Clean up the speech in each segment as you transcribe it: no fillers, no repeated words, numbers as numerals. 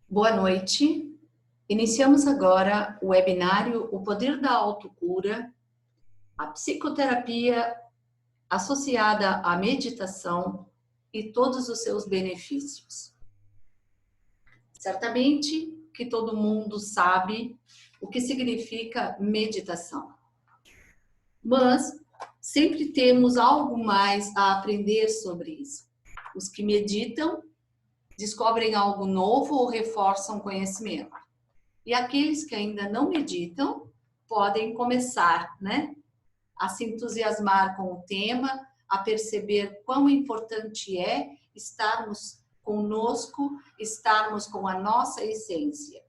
Boa noite. Iniciamos agora o webinário O Poder da Autocura, a psicoterapia associada à meditação e todos os seus benefícios. Certamente que todo mundo sabe o que significa meditação, mas sempre temos algo mais a aprender sobre isso. Os que meditam descobrem algo novo ou reforçam conhecimento. E aqueles que ainda não meditam podem começar, a se entusiasmar com o tema, a perceber quão importante é estarmos conosco, estarmos com a nossa essência.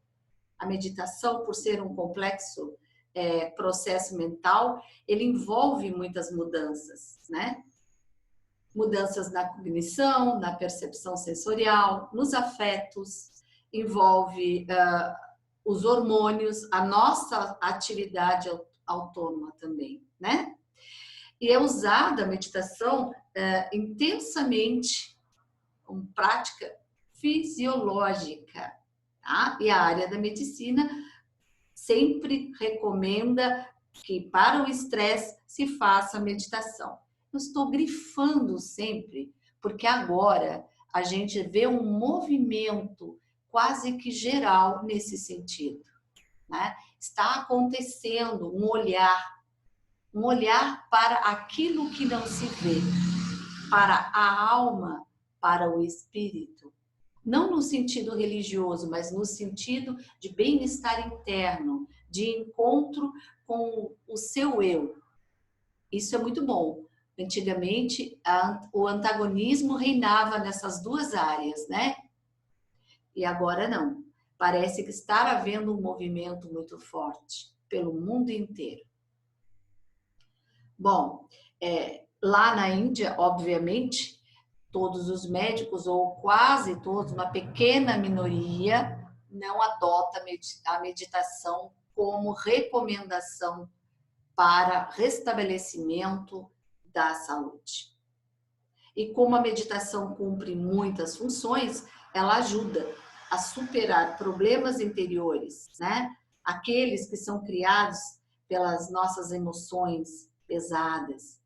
A meditação, por ser um complexo processo mental, ele envolve muitas mudanças, Mudanças na cognição, na percepção sensorial, nos afetos, envolve os hormônios, a nossa atividade autônoma também, E é usada a meditação intensamente como prática fisiológica, tá? E a área da medicina sempre recomenda que para o estresse se faça meditação. Eu estou grifando sempre, porque agora a gente vê um movimento quase que geral nesse sentido, Está acontecendo um olhar para aquilo que não se vê, para a alma, para o espírito. Não no sentido religioso, mas no sentido de bem-estar interno, de encontro com o seu eu. Isso é muito bom. Antigamente, o antagonismo reinava nessas duas áreas, E agora não. Parece que está havendo um movimento muito forte pelo mundo inteiro. Bom, lá na Índia, obviamente, todos os médicos, ou quase todos, uma pequena minoria, não adota a meditação como recomendação para restabelecimento da saúde. E como a meditação cumpre muitas funções, ela ajuda a superar problemas interiores, Aqueles que são criados pelas nossas emoções pesadas.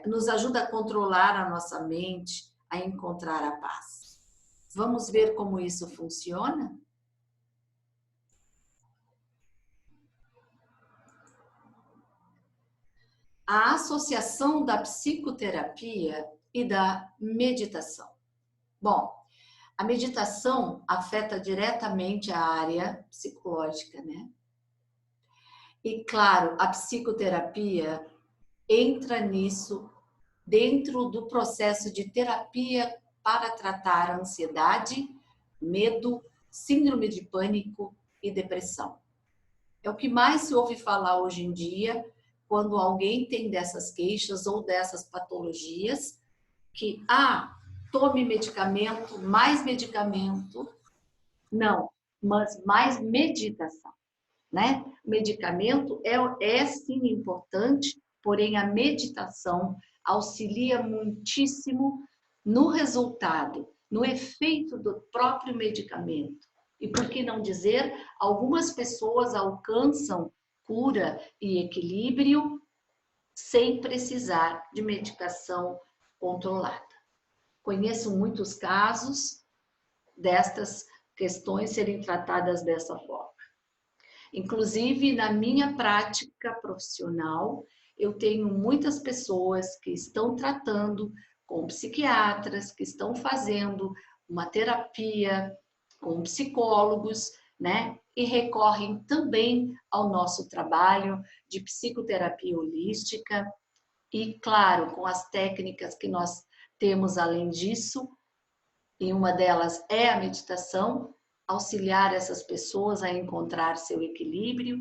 Nos ajuda a controlar a nossa mente, a encontrar a paz. Vamos ver como isso funciona? A associação da psicoterapia e da meditação. Bom, a meditação afeta diretamente a área psicológica, E, claro, a psicoterapia entra nisso dentro do processo de terapia para tratar a ansiedade, medo, síndrome de pânico e depressão. É o que mais se ouve falar hoje em dia quando alguém tem dessas queixas ou dessas patologias, que, tome medicamento, mais medicamento. Não, mas mais meditação, Medicamento é sim importante, porém a meditação auxilia muitíssimo no resultado, no efeito do próprio medicamento. E por que não dizer, algumas pessoas alcançam cura e equilíbrio sem precisar de medicação controlada. Conheço muitos casos destas questões serem tratadas dessa forma. Inclusive, na minha prática profissional, eu tenho muitas pessoas que estão tratando com psiquiatras, que estão fazendo uma terapia com psicólogos, E recorrem também ao nosso trabalho de psicoterapia holística e, claro, com as técnicas que nós temos além disso, e uma delas é a meditação, auxiliar essas pessoas a encontrar seu equilíbrio,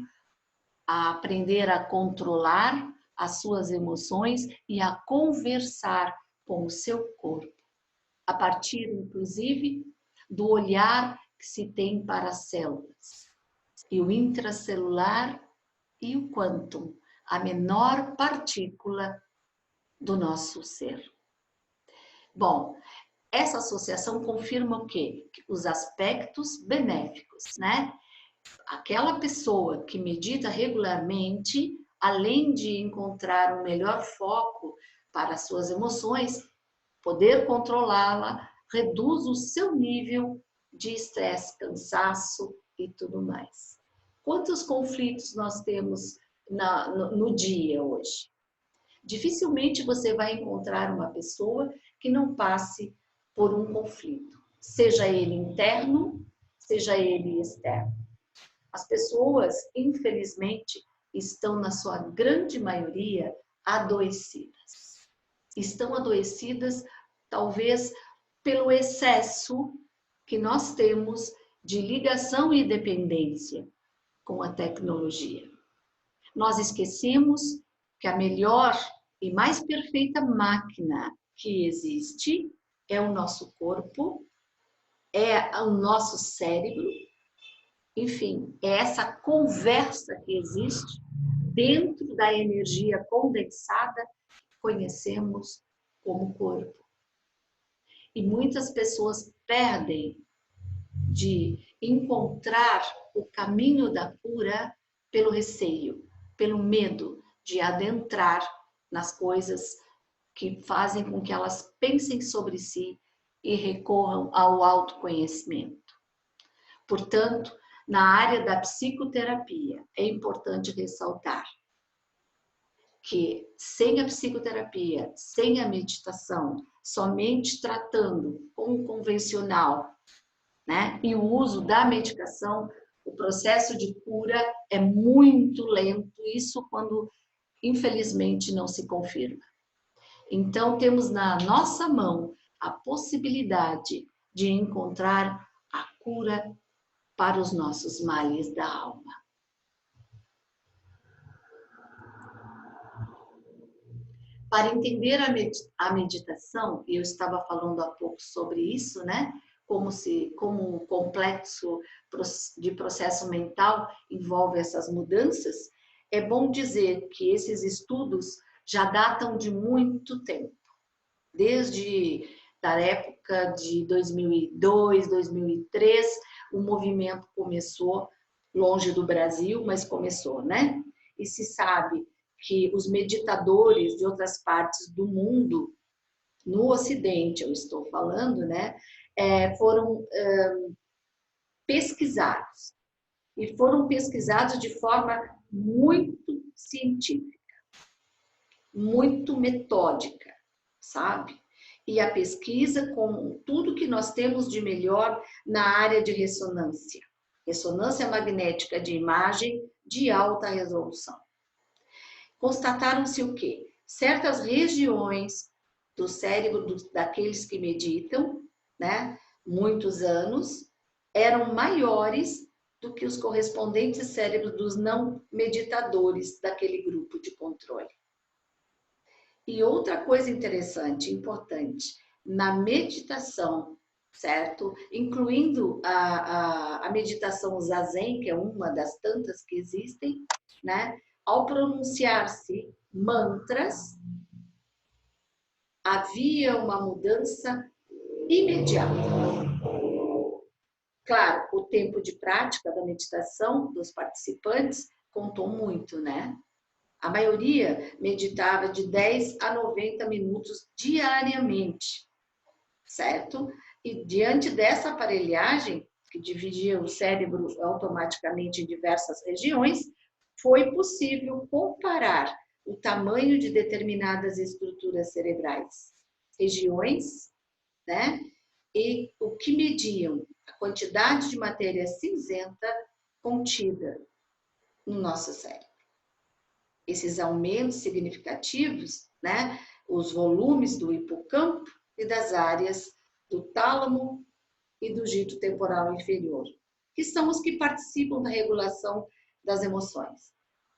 a aprender a controlar as suas emoções e a conversar com o seu corpo, a partir, inclusive, do olhar que se tem para as células, e o intracelular e o quântum, a menor partícula do nosso ser. Bom, essa associação confirma o quê? Os aspectos benéficos, né? Aquela pessoa que medita regularmente, além de encontrar um melhor foco para as suas emoções, poder controlá-la, reduz o seu nível de estresse, cansaço e tudo mais. Quantos conflitos nós temos no dia hoje? Dificilmente você vai encontrar uma pessoa que não passe por um conflito, seja ele interno, seja ele externo. As pessoas, infelizmente, estão, na sua grande maioria, adoecidas. Estão adoecidas, talvez, pelo excesso que nós temos de ligação e dependência com a tecnologia. Nós esquecemos que a melhor e mais perfeita máquina que existe é o nosso corpo, é o nosso cérebro, enfim, é essa conversa que existe dentro da energia condensada que conhecemos como corpo. E muitas pessoas perdem de encontrar o caminho da cura pelo receio, pelo medo de adentrar nas coisas que fazem com que elas pensem sobre si e recorram ao autoconhecimento. Portanto, na área da psicoterapia, é importante ressaltar que sem a psicoterapia, sem a meditação, somente tratando com o convencional, né, e o uso da medicação, o processo de cura é muito lento, isso quando, infelizmente, não se confirma. Então, temos na nossa mão a possibilidade de encontrar a cura para os nossos males da alma. Para entender a meditação, e eu estava falando há pouco sobre isso, né? Como um complexo de processo mental envolve essas mudanças, é bom dizer que esses estudos já datam de muito tempo. Desde a época de 2002, 2003, o movimento começou, longe do Brasil, mas começou, né? E se sabe que os meditadores de outras partes do mundo, no Ocidente, eu estou falando, né? Foram pesquisados. E foram pesquisados de forma muito científica, muito metódica, sabe? E a pesquisa com tudo que nós temos de melhor na área de ressonância. Ressonância magnética de imagem de alta resolução. Constataram-se o quê? Certas regiões do cérebro daqueles que meditam, né, muitos anos, eram maiores do que os correspondentes cérebros dos não meditadores daquele grupo de controle. E outra coisa interessante, importante, na meditação, certo? Incluindo a meditação zazen, que é uma das tantas que existem, né? Ao pronunciar-se mantras, havia uma mudança imediata. Claro, o tempo de prática da meditação dos participantes contou muito, né? A maioria meditava de 10 a 90 minutos diariamente, certo? E diante dessa aparelhagem, que dividia o cérebro automaticamente em diversas regiões, foi possível comparar o tamanho de determinadas estruturas cerebrais, regiões, né? E o que mediam a quantidade de matéria cinzenta contida no nosso cérebro. Esses aumentos significativos, né? Os volumes do hipocampo e das áreas do tálamo e do giro temporal inferior, que são os que participam da regulação das emoções.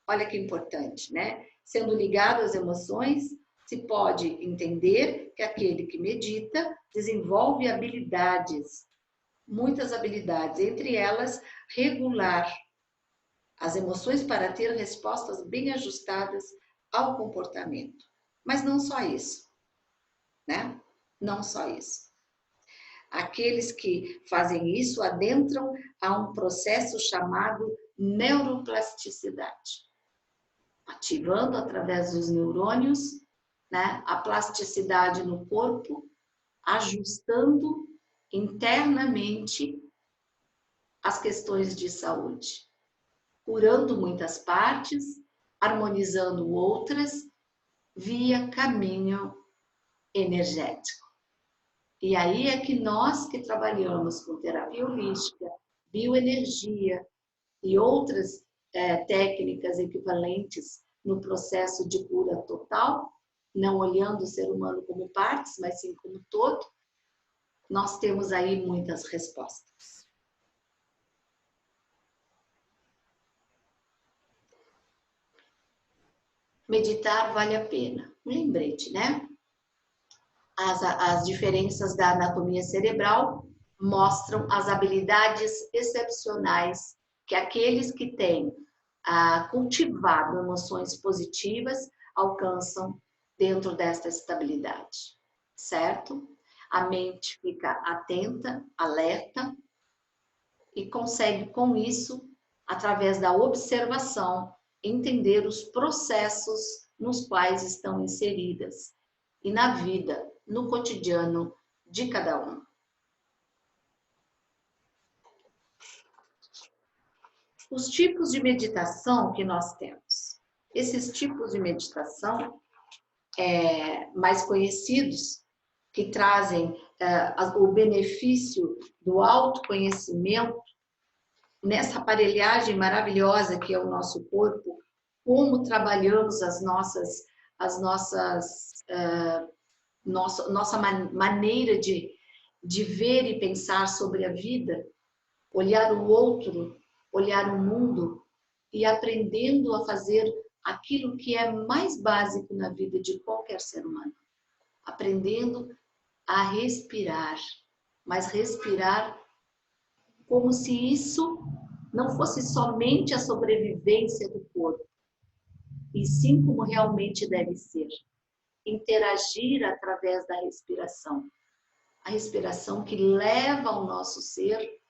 Olha que importante, né? Sendo ligado às emoções, se pode entender que aquele que medita desenvolve habilidades, muitas habilidades, entre elas regular as emoções para ter respostas bem ajustadas ao comportamento. Mas não só isso, né? Não só isso. Aqueles que fazem isso adentram a um processo chamado neuroplasticidade, ativando através dos neurônios, né, a plasticidade no corpo, ajustando internamente as questões de saúde, curando muitas partes, harmonizando outras via caminho energético. E aí é que nós que trabalhamos com terapia holística, bioenergia e outras técnicas equivalentes no processo de cura total, não olhando o ser humano como partes, mas sim como todo, nós temos aí muitas respostas. Meditar vale a pena. Um lembrete, né? As diferenças da anatomia cerebral mostram as habilidades excepcionais que aqueles que têm cultivado emoções positivas alcançam dentro desta estabilidade, certo? A mente fica atenta, alerta e consegue com isso, através da observação, entender os processos nos quais estão inseridas e na vida, no cotidiano de cada um. Os tipos de meditação que nós temos. Esses tipos de meditação mais conhecidos, que trazem o benefício do autoconhecimento, nessa aparelhagem maravilhosa que é o nosso corpo, como trabalhamos nossa maneira de ver e pensar sobre a vida, olhar o outro, olhar o mundo e aprendendo a fazer aquilo que é mais básico na vida de qualquer ser humano. Aprendendo a respirar, mas respirar como se isso não fosse somente a sobrevivência do corpo, e sim como realmente deve ser. Interagir através da respiração. A respiração que leva ao nosso ser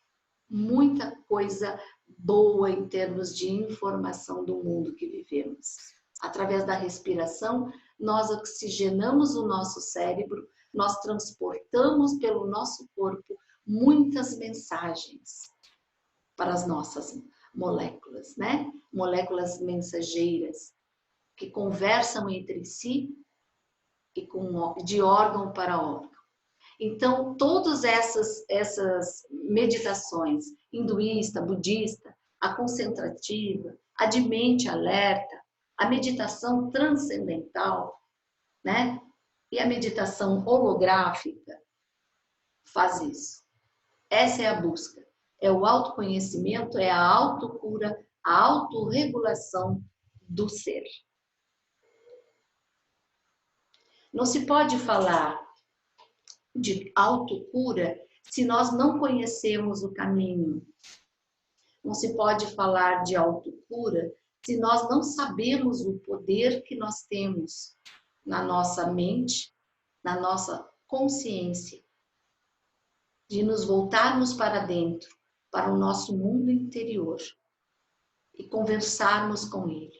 muita coisa boa em termos de informação do mundo que vivemos. Através da respiração, nós oxigenamos o nosso cérebro, nós transportamos pelo nosso corpo muitas mensagens para as nossas moléculas, né? Moléculas mensageiras que conversam entre si e de órgão para órgão. Então, todas essas meditações, hinduísta, budista, a concentrativa, a de mente alerta, a meditação transcendental, né? E a meditação holográfica faz isso. Essa é a busca. É o autoconhecimento, é a autocura, a autorregulação do ser. Não se pode falar de autocura se nós não conhecemos o caminho. Não se pode falar de autocura se nós não sabemos o poder que nós temos na nossa mente, na nossa consciência, de nos voltarmos para dentro, para o nosso mundo interior e conversarmos com ele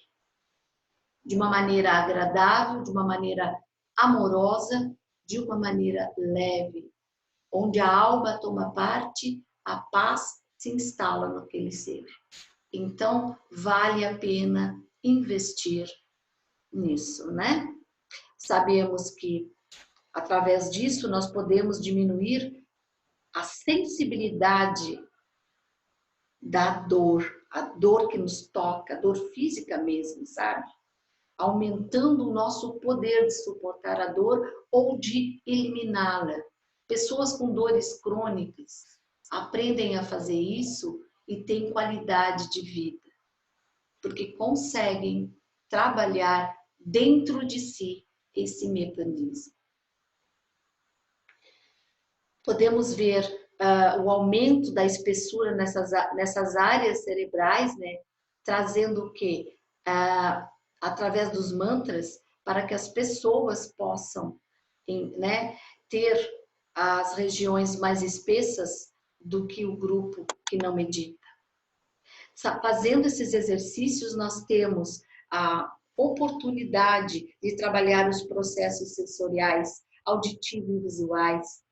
de uma maneira agradável, de uma maneira amorosa, de uma maneira leve, onde a alma toma parte, a paz se instala naquele ser. Então, vale a pena investir nisso, né? Sabemos que, através disso, nós podemos diminuir a sensibilidade da dor, a dor que nos toca, a dor física mesmo, sabe? Aumentando o nosso poder de suportar a dor ou de eliminá-la. Pessoas com dores crônicas aprendem a fazer isso e têm qualidade de vida, porque conseguem trabalhar dentro de si esse mecanismo. Podemos ver o aumento da espessura nessas áreas cerebrais, né, trazendo o quê? Através dos mantras, para que as pessoas possam, né, ter as regiões mais espessas do que o grupo que não medita. Fazendo esses exercícios, nós temos a oportunidade de trabalhar os processos sensoriais, auditivos e visuais.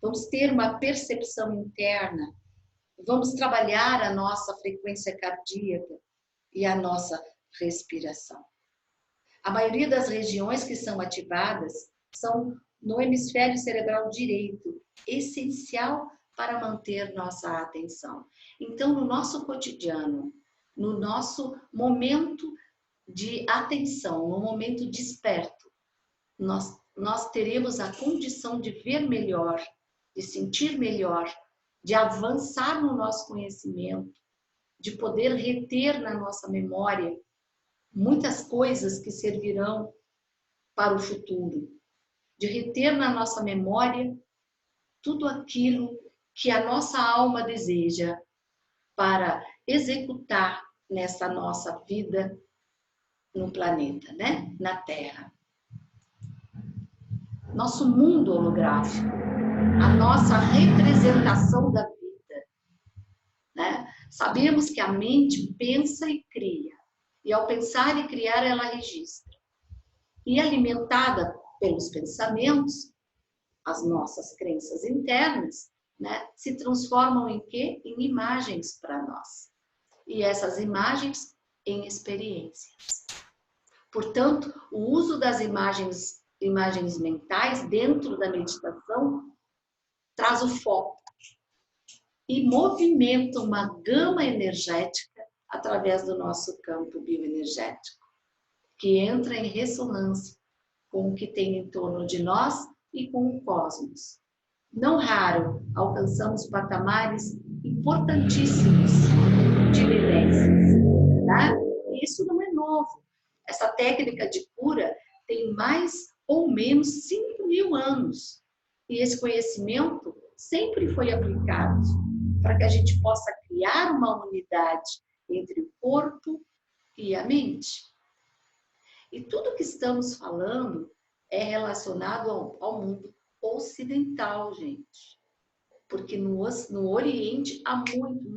Vamos ter uma percepção interna. Vamos trabalhar a nossa frequência cardíaca e a nossa respiração. A maioria das regiões que são ativadas são no hemisfério cerebral direito, essencial para manter nossa atenção. Então, no nosso cotidiano, no nosso momento de atenção, no momento desperto, nós teremos a condição de ver melhor, de sentir melhor, de avançar no nosso conhecimento, de poder reter na nossa memória muitas coisas que servirão para o futuro, de reter na nossa memória tudo aquilo que a nossa alma deseja para executar nessa nossa vida no planeta, né? Na Terra. Nosso mundo holográfico, a nossa representação da vida, né? Sabemos que a mente pensa e cria, e ao pensar e criar, ela registra. E alimentada pelos pensamentos, as nossas crenças internas, né, se transformam em quê? Em imagens para nós. E essas imagens em experiências. Portanto, o uso das imagens mentais dentro da meditação traz o foco e movimenta uma gama energética através do nosso campo bioenergético, que entra em ressonância com o que tem em torno de nós e com o cosmos. Não raro, alcançamos patamares importantíssimos de vivências, tá? E isso não é novo. Essa técnica de cura tem mais ou menos 5.000 anos. E esse conhecimento sempre foi aplicado para que a gente possa criar uma unidade entre o corpo e a mente. E tudo que estamos falando é relacionado ao mundo ocidental, gente. Porque no Oriente, há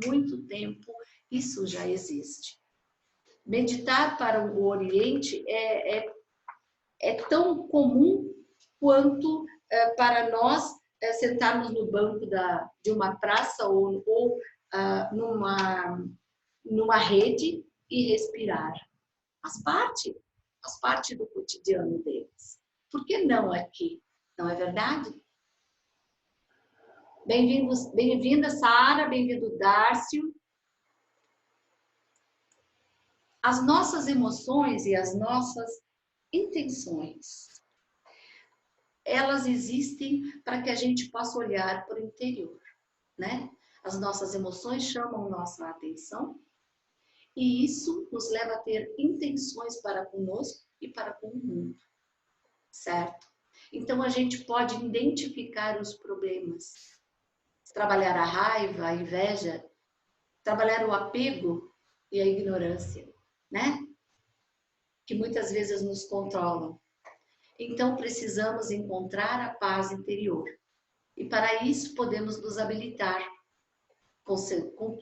muito tempo, isso já existe. Meditar para o Oriente é tão comum quanto para nós sentarmos no banco de uma praça ou numa rede e respirar. Faz parte do cotidiano deles. Por que não aqui? Não é verdade? Bem-vinda, Sara, bem-vindo, Dárcio. As nossas emoções e as nossas intenções, elas existem para que a gente possa olhar para o interior, né? As nossas emoções chamam nossa atenção e isso nos leva a ter intenções para conosco e para com o mundo, certo? Então, a gente pode identificar os problemas, trabalhar a raiva, a inveja, trabalhar o apego e a ignorância, né? Que muitas vezes nos controlam. Então, precisamos encontrar a paz interior. E para isso, podemos nos habilitar,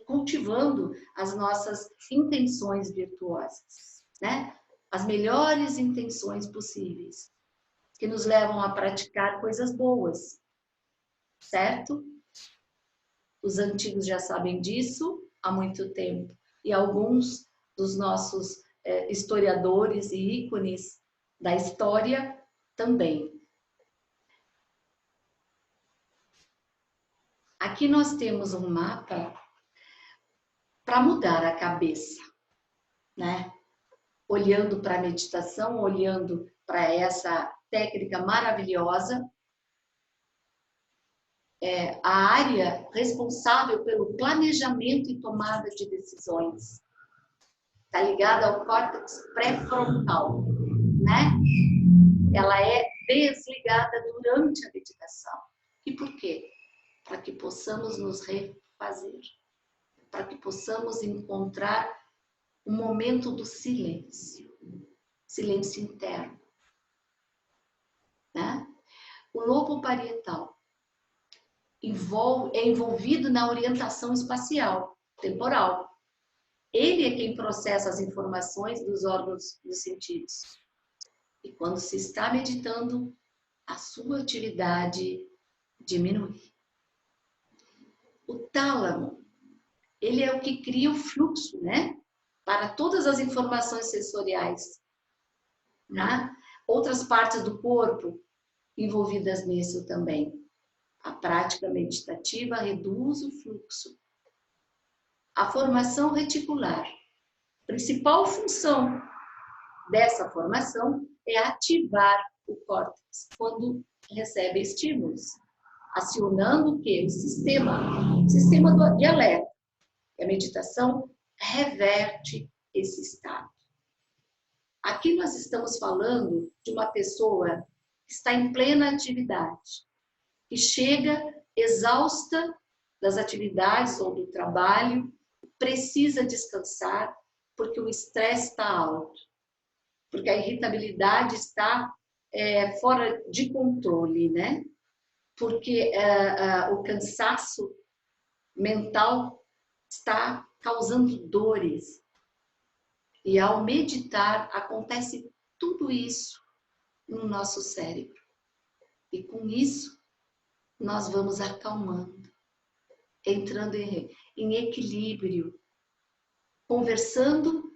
cultivando as nossas intenções virtuosas, né? As melhores intenções possíveis, que nos levam a praticar coisas boas, certo? Os antigos já sabem disso há muito tempo. E alguns dos nossos historiadores e ícones da história também. Aqui nós temos um mapa para mudar a cabeça, né? Olhando para a meditação, olhando para essa técnica maravilhosa, a área responsável pelo planejamento e tomada de decisões. Está ligada ao córtex pré-frontal, né? Ela é desligada durante a meditação. E por quê? Para que possamos nos refazer, para que possamos encontrar o momento do silêncio, silêncio interno, né? O lobo parietal é envolvido na orientação espacial, temporal. Ele é quem processa as informações dos órgãos dos sentidos. E quando se está meditando, a sua atividade diminui. O tálamo, ele é o que cria o fluxo, né? Para todas as informações sensoriais, né? Outras partes do corpo envolvidas nisso também. A prática meditativa reduz o fluxo. A formação reticular. Principal função dessa formação é ativar o córtex quando recebe estímulos, acionando o quê? O sistema de alerta. A meditação reverte esse estado. Aqui nós estamos falando de uma pessoa que está em plena atividade, que chega exausta das atividades ou do trabalho, precisa descansar porque o estresse está alto, porque a irritabilidade está fora de controle, né? Porque o cansaço mental está causando dores. E ao meditar, acontece tudo isso no nosso cérebro. E com isso, nós vamos acalmando, entrando em equilíbrio, conversando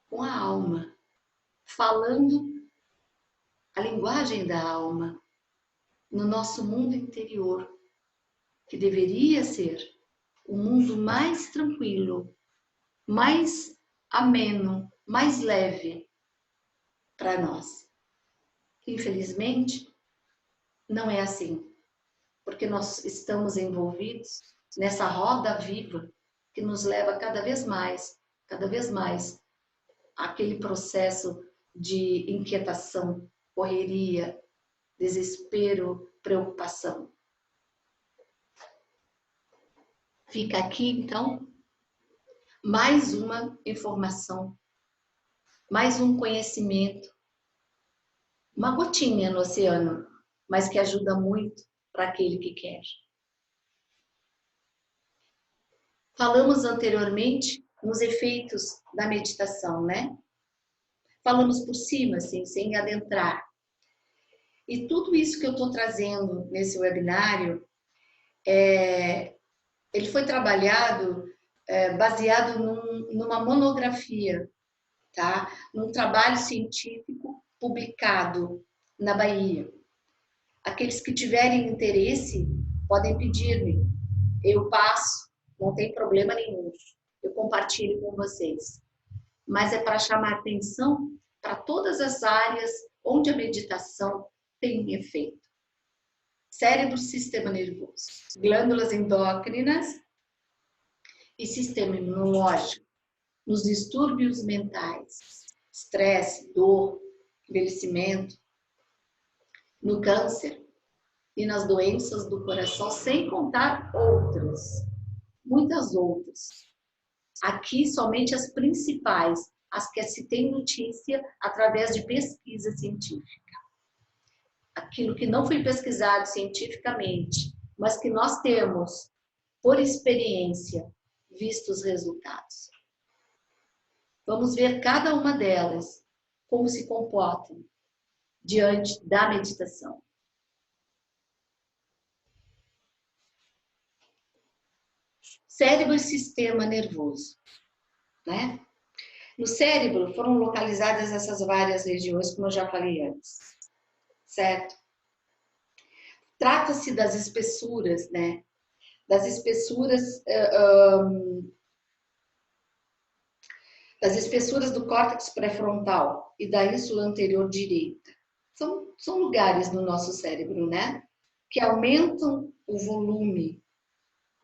com a alma, falando a linguagem da alma no nosso mundo interior, que deveria ser um mundo mais tranquilo, mais ameno, mais leve para nós. Infelizmente, não é assim, porque nós estamos envolvidos nessa roda viva que nos leva cada vez mais àquele processo de inquietação, correria, desespero, preocupação. Fica aqui, então, mais uma informação, mais um conhecimento, uma gotinha no oceano, mas que ajuda muito para aquele que quer. Falamos anteriormente nos efeitos da meditação, né? Falamos por cima, assim, sem adentrar. E tudo isso que eu estou trazendo nesse webinário, ele foi trabalhado baseado numa monografia, tá? Num trabalho científico publicado na Bahia. Aqueles que tiverem interesse podem pedir-me. Eu passo, não tem problema nenhum. Eu compartilho com vocês. Mas é para chamar atenção para todas as áreas onde a meditação tem efeito. Cérebro, sistema nervoso, glândulas endócrinas e sistema imunológico, nos distúrbios mentais, estresse, dor, envelhecimento, no câncer e nas doenças do coração, sem contar outras, muitas outras. Aqui somente as principais, as que se tem notícia através de pesquisa científica. Aquilo que não foi pesquisado cientificamente, mas que nós temos, por experiência, visto os resultados. Vamos ver cada uma delas, como se comportam diante da meditação. Cérebro e sistema nervoso, né? No cérebro foram localizadas essas várias regiões, como eu já falei antes, certo? Trata-se das espessuras, né? Das espessuras do córtex pré-frontal e da ínsula anterior direita. São lugares no nosso cérebro, né? Que aumentam o volume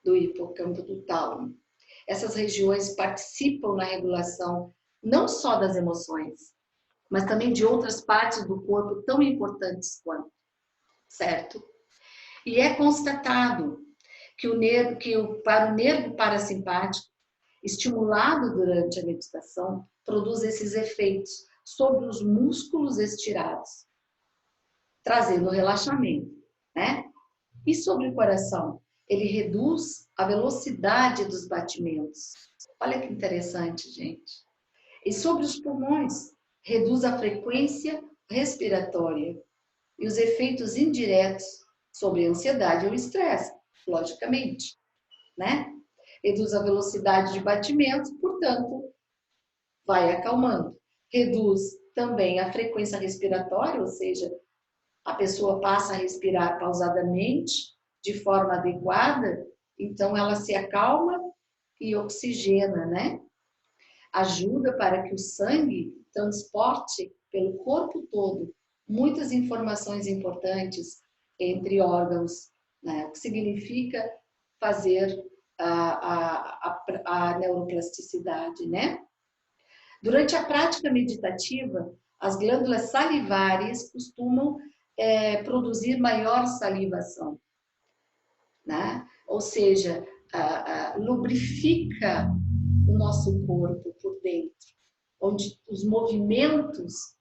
do hipocampo do tálamo. Essas regiões participam na regulação não só das emoções, mas também de outras partes do corpo tão importantes quanto, certo? E é constatado que para o nervo parasimpático, estimulado durante a meditação, produz esses efeitos sobre os músculos estirados, trazendo relaxamento, né? E sobre o coração? Ele reduz a velocidade dos batimentos. Olha que interessante, gente. E sobre os pulmões? Reduz a frequência respiratória e os efeitos indiretos sobre a ansiedade ou estresse, logicamente, né? Reduz a velocidade de batimentos, portanto, vai acalmando. Reduz também a frequência respiratória, ou seja, a pessoa passa a respirar pausadamente, de forma adequada, então ela se acalma e oxigena, né? Ajuda para que o sangue transporte pelo corpo todo muitas informações importantes entre órgãos, né? O que significa fazer a neuroplasticidade, né? Durante a prática meditativa, as glândulas salivares costumam produzir maior salivação, né? Ou seja, lubrifica o nosso corpo por dentro, onde os movimentos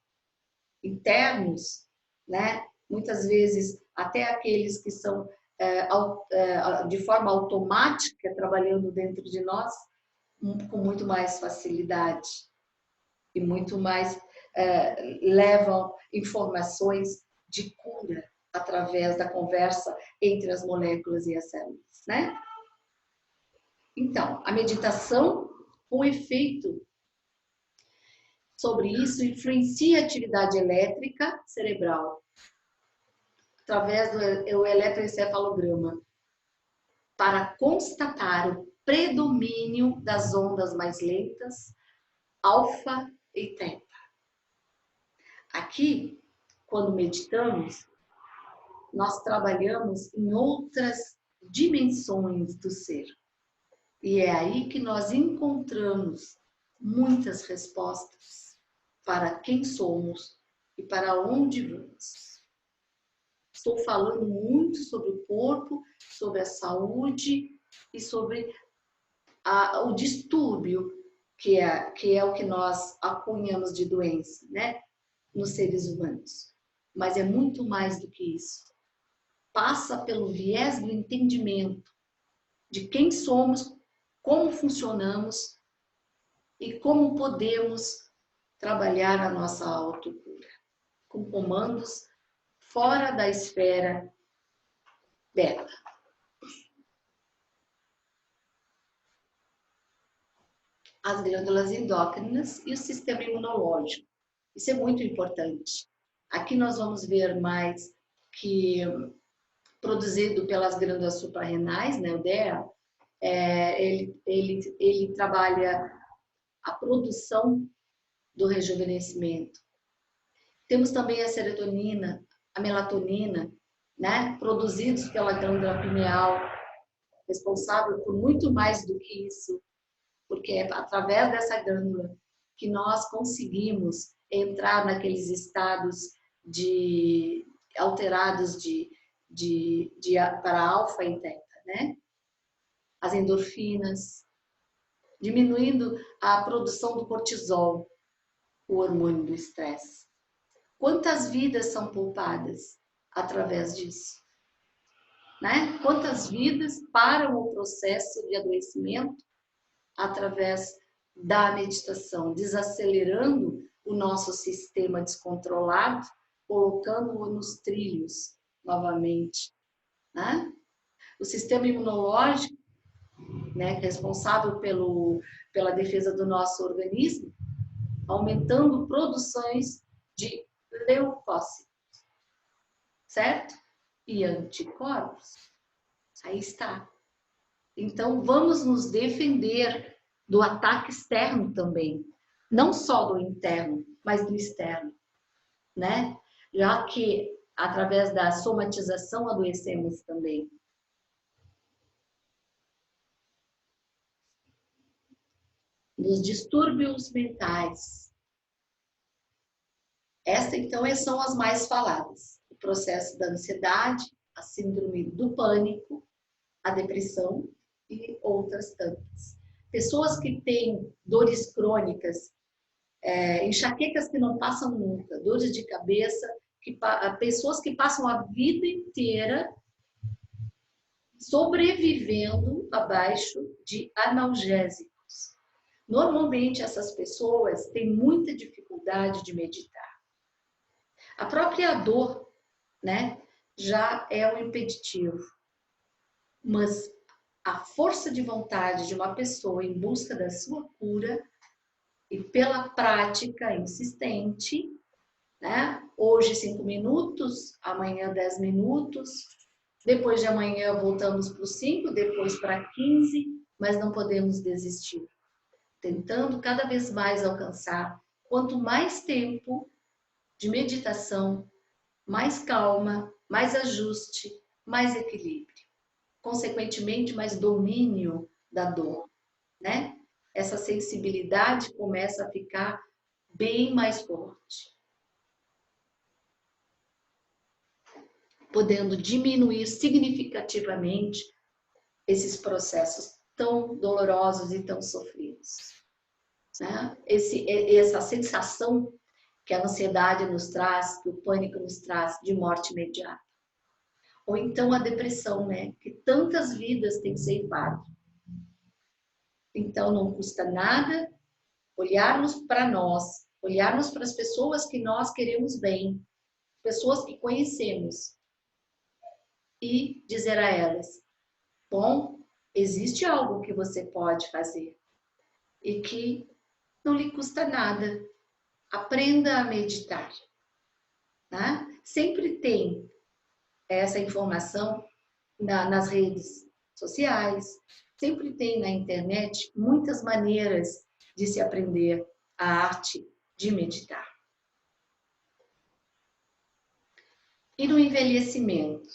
internos, né? Muitas vezes até aqueles que são de forma automática trabalhando dentro de nós, com muito mais facilidade e muito mais levam informações de cura através da conversa entre as moléculas e as células, né? Então, a meditação, com efeito sobre isso, influencia a atividade elétrica cerebral através do eletroencefalograma para constatar o predomínio das ondas mais lentas, alfa e teta. Aqui, quando meditamos, nós trabalhamos em outras dimensões do ser. E é aí que nós encontramos muitas respostas para quem somos e para onde vamos. Estou falando muito sobre o corpo, sobre a saúde e sobre o distúrbio, que é o que nós acunhamos de doença, né, nos seres humanos. Mas é muito mais do que isso. Passa pelo viés do entendimento de quem somos, como funcionamos e como podemos trabalhar a nossa autocura, com comandos fora da esfera dela. As glândulas endócrinas e o sistema imunológico. Isso é muito importante. Aqui nós vamos ver mais que produzido pelas glândulas suprarrenais, né, o DEA, ele trabalha a produção do rejuvenescimento. Temos também a serotonina, a melatonina, né, produzidos pela glândula pineal, responsável por muito mais do que isso, porque é através dessa glândula que nós conseguimos entrar naqueles estados alterados para alfa e teta, né? As endorfinas, diminuindo a produção do cortisol, o hormônio do estresse. Quantas vidas são poupadas através disso? Né? Quantas vidas param o processo de adoecimento através da meditação, desacelerando o nosso sistema descontrolado, colocando-o nos trilhos novamente, né? O sistema imunológico, né, responsável pela defesa do nosso organismo, aumentando produções de leucócitos, certo? E anticorpos. Aí está. Então, vamos nos defender do ataque externo também. Não só do interno, mas do externo, né? Já que, através da somatização, adoecemos também. Dos distúrbios mentais. Essas, então, são as mais faladas. O processo da ansiedade, a síndrome do pânico, a depressão e outras tantas. Pessoas que têm dores crônicas, enxaquecas que não passam nunca, dores de cabeça, pessoas que passam a vida inteira sobrevivendo abaixo de analgésicos. Normalmente essas pessoas têm muita dificuldade de meditar. A própria dor, né, já é um impeditivo. Mas a força de vontade de uma pessoa em busca da sua cura e pela prática insistente, né? Hoje 5 minutos, amanhã 10 minutos, depois de amanhã voltamos para os 5, depois para 15, mas não podemos desistir. Tentando cada vez mais alcançar, quanto mais tempo de meditação, mais calma, mais ajuste, mais equilíbrio. Consequentemente, mais domínio da dor, né? Essa sensibilidade começa a ficar bem mais forte, podendo diminuir significativamente esses processos tão dolorosos e tão sofridos, né? Essa sensação que a ansiedade nos traz, que o pânico nos traz de morte imediata. Ou então a depressão, né? Que tantas vidas tem ceifado. Então não custa nada olharmos para nós, olharmos para as pessoas que nós queremos bem, pessoas que conhecemos, e dizer a elas: bom, existe algo que você pode fazer e que não lhe custa nada. Aprenda a meditar, né? Sempre tem essa informação nas redes sociais, sempre tem na internet muitas maneiras de se aprender a arte de meditar. E no envelhecimento,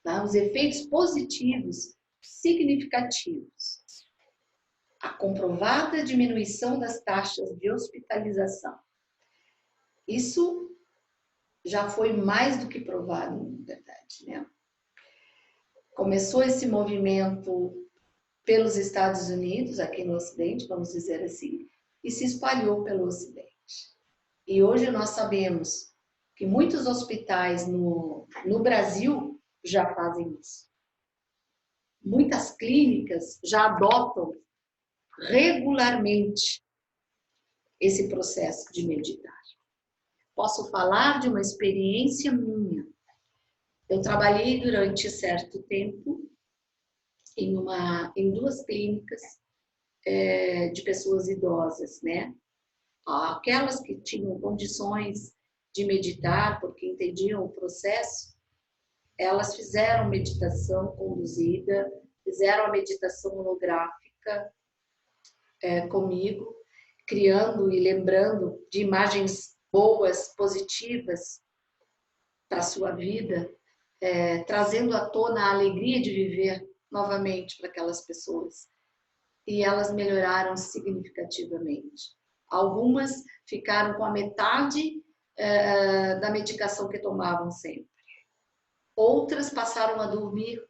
tá? Os efeitos positivos significativos. A comprovada diminuição das taxas de hospitalização. Isso já foi mais do que provado, na verdade, né? Começou esse movimento pelos Estados Unidos, aqui no Ocidente, vamos dizer assim, e se espalhou pelo Ocidente. E hoje nós sabemos que muitos hospitais no Brasil já fazem isso. Muitas clínicas já adotam regularmente esse processo de meditar. Posso falar de uma experiência minha. Eu trabalhei durante certo tempo em 2 clínicas de pessoas idosas, né? Aquelas que tinham condições de meditar, porque entendiam o processo, elas fizeram meditação conduzida, fizeram a meditação holográfica comigo, criando e lembrando de imagens boas, positivas para a sua vida, trazendo à tona a alegria de viver novamente para aquelas pessoas. E elas melhoraram significativamente. Algumas ficaram com a metade da medicação que tomavam sempre. Outras passaram a dormir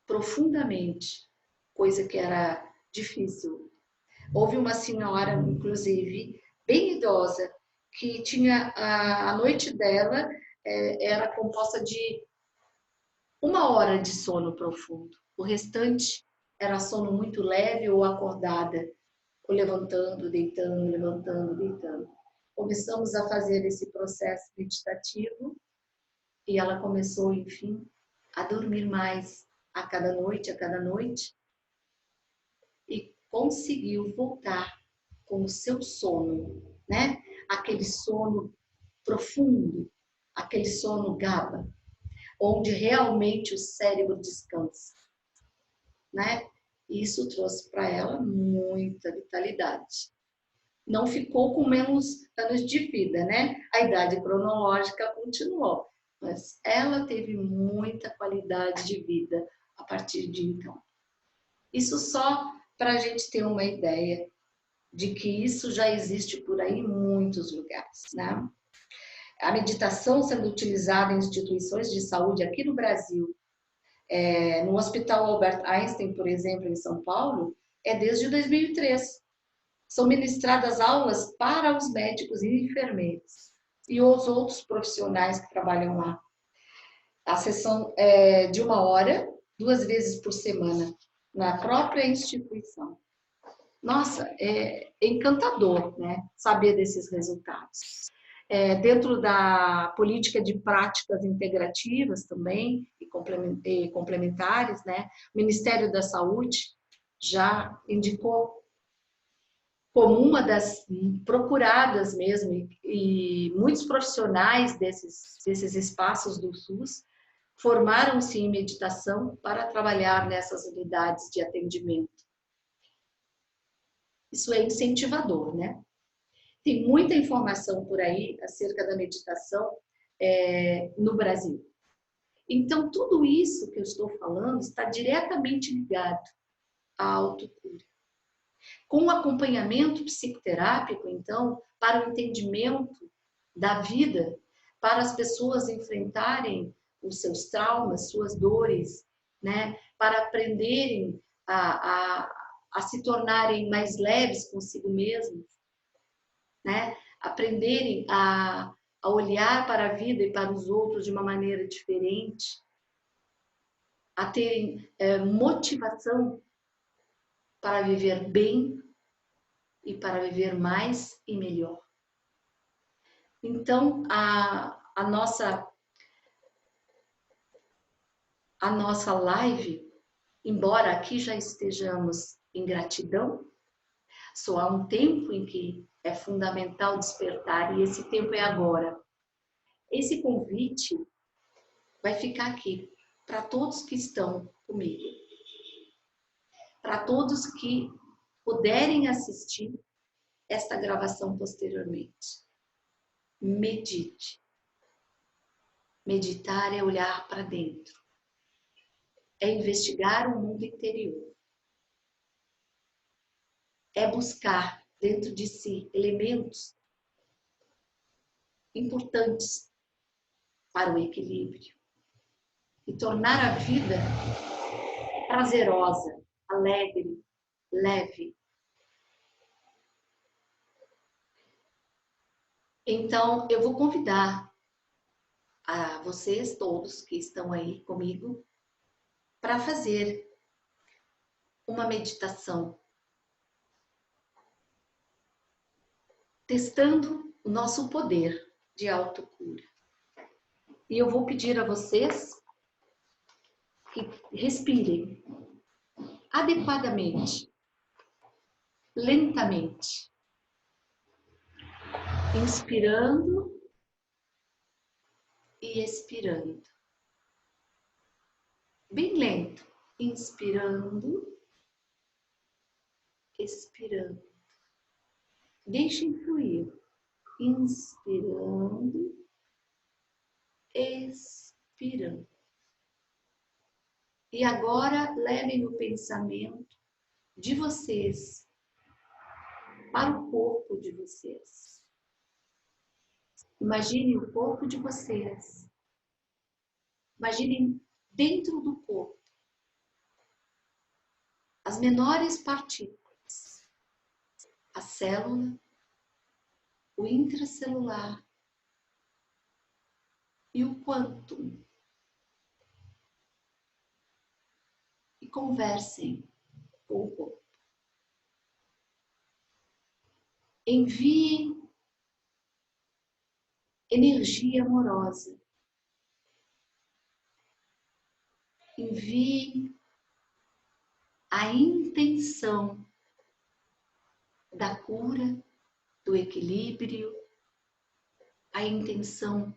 profundamente, coisa que era difícil. Houve uma senhora, inclusive, bem idosa, que tinha a noite dela era composta de 1 hora de sono profundo. O restante era sono muito leve ou acordada, ou levantando, deitando, levantando, deitando. Começamos a fazer esse processo meditativo e ela começou, enfim, a dormir mais a cada noite, e conseguiu voltar com o seu sono, né? Aquele sono profundo, aquele sono GABA, onde realmente o cérebro descansa, né? Isso trouxe para ela muita vitalidade. Não ficou com menos anos de vida, né? A idade cronológica continuou, mas ela teve muita qualidade de vida a partir de então. Isso só para a gente ter uma ideia de que isso já existe por aí em muitos lugares, né? A meditação sendo utilizada em instituições de saúde aqui no Brasil, no Hospital Albert Einstein, por exemplo, em São Paulo, é desde 2003. São ministradas aulas para os médicos e enfermeiros e os outros profissionais que trabalham lá. A sessão é de 1 hora, 2 vezes por semana, na própria instituição. Nossa, é encantador, né? Saber desses resultados. Dentro da política de práticas integrativas também e complementares, né? O Ministério da Saúde já indicou como uma das procuradas mesmo, e muitos profissionais desses espaços do SUS formaram-se em meditação para trabalhar nessas unidades de atendimento. Isso é incentivador, né? Tem muita informação por aí acerca da meditação no Brasil. Então, tudo isso que eu estou falando está diretamente ligado à autocura. Com o acompanhamento psicoterápico, então, para o entendimento da vida, para as pessoas enfrentarem os seus traumas, suas dores, né? Para aprenderem a se tornarem mais leves consigo mesmos, né? Aprenderem a olhar para a vida e para os outros de uma maneira diferente, a terem motivação para viver bem e para viver mais e melhor. Então, a nossa live, embora aqui já estejamos em gratidão, só há um tempo em que é fundamental despertar, e esse tempo é agora. Esse convite vai ficar aqui para todos que estão comigo, para todos que puderem assistir esta gravação posteriormente. Medite. Meditar é olhar para dentro, é investigar o mundo interior, é buscar dentro de si elementos importantes para o equilíbrio e tornar a vida prazerosa, alegre, leve. Então, eu vou convidar a vocês todos que estão aí comigo para fazer uma meditação, testando o nosso poder de autocura. E eu vou pedir a vocês que respirem adequadamente, lentamente, inspirando e expirando. Bem lento, inspirando, expirando. Deixem fluir, inspirando, expirando. E agora levem o pensamento de vocês para o corpo de vocês. Imaginem o corpo de vocês. Imaginem dentro do corpo as menores partículas, a célula, o intracelular e o quântum. E conversem com o corpo. Enviem energia amorosa. Enviem a intenção da cura, do equilíbrio, a intenção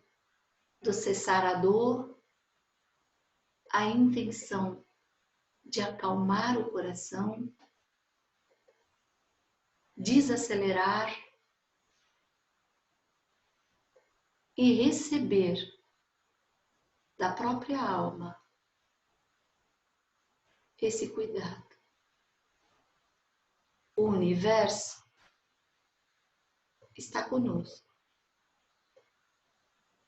do cessar a dor, a intenção de acalmar o coração, desacelerar e receber da própria alma esse cuidado. O universo está conosco.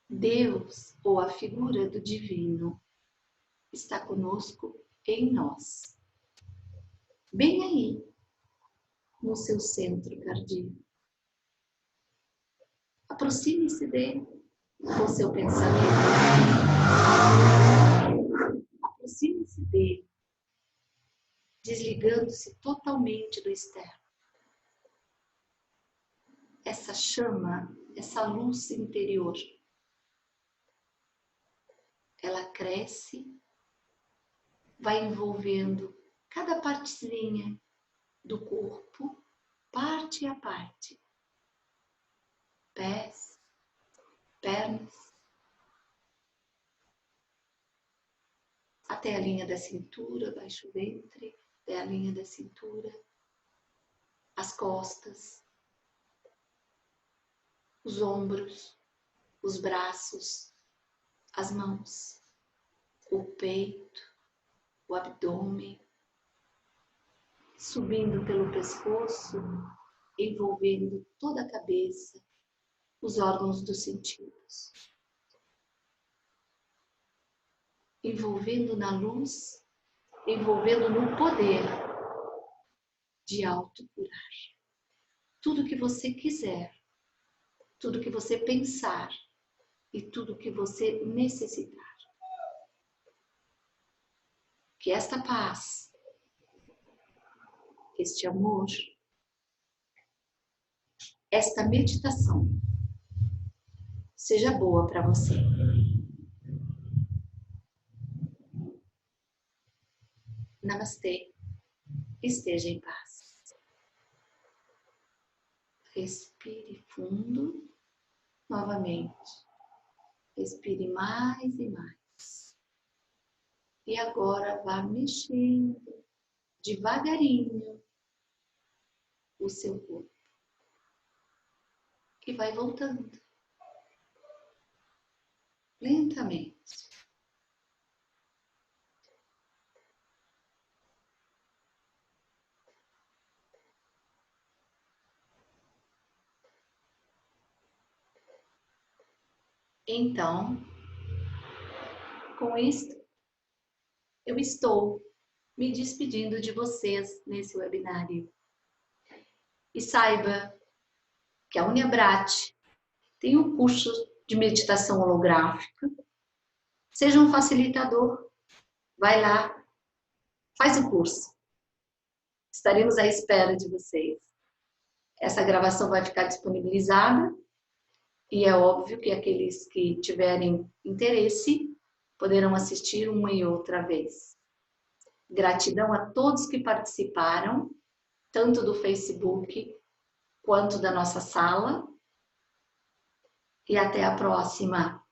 Deus, ou a figura do divino, está conosco em nós. Bem aí, no seu centro cardíaco. Aproxime-se dele com seu pensamento. Aproxime-se dele, desligando-se totalmente do externo. Essa chama, essa luz interior, ela cresce, vai envolvendo cada partezinha do corpo, parte a parte. Pés, pernas, até a linha da cintura, baixo ventre, até a linha da cintura, as costas, os ombros, os braços, as mãos, o peito, o abdômen, subindo pelo pescoço, envolvendo toda a cabeça, os órgãos dos sentidos. Envolvendo na luz, envolvendo no poder de autocurar. Tudo que você quiser, tudo que você pensar e tudo que você necessitar. Que esta paz, este amor, esta meditação seja boa para você. Namastê. Esteja em paz. Respire fundo novamente. Respire mais e mais. E agora vá mexendo devagarinho o seu corpo. E vai voltando. Lentamente. Então, com isto, eu estou me despedindo de vocês nesse webinário. E saiba que a Uniabrat tem um curso de meditação holográfica. Seja um facilitador, vai lá, faz o curso. Estaremos à espera de vocês. Essa gravação vai ficar disponibilizada e é óbvio que aqueles que tiverem interesse poderão assistir uma e outra vez. Gratidão a todos que participaram, tanto do Facebook quanto da nossa sala. E até a próxima.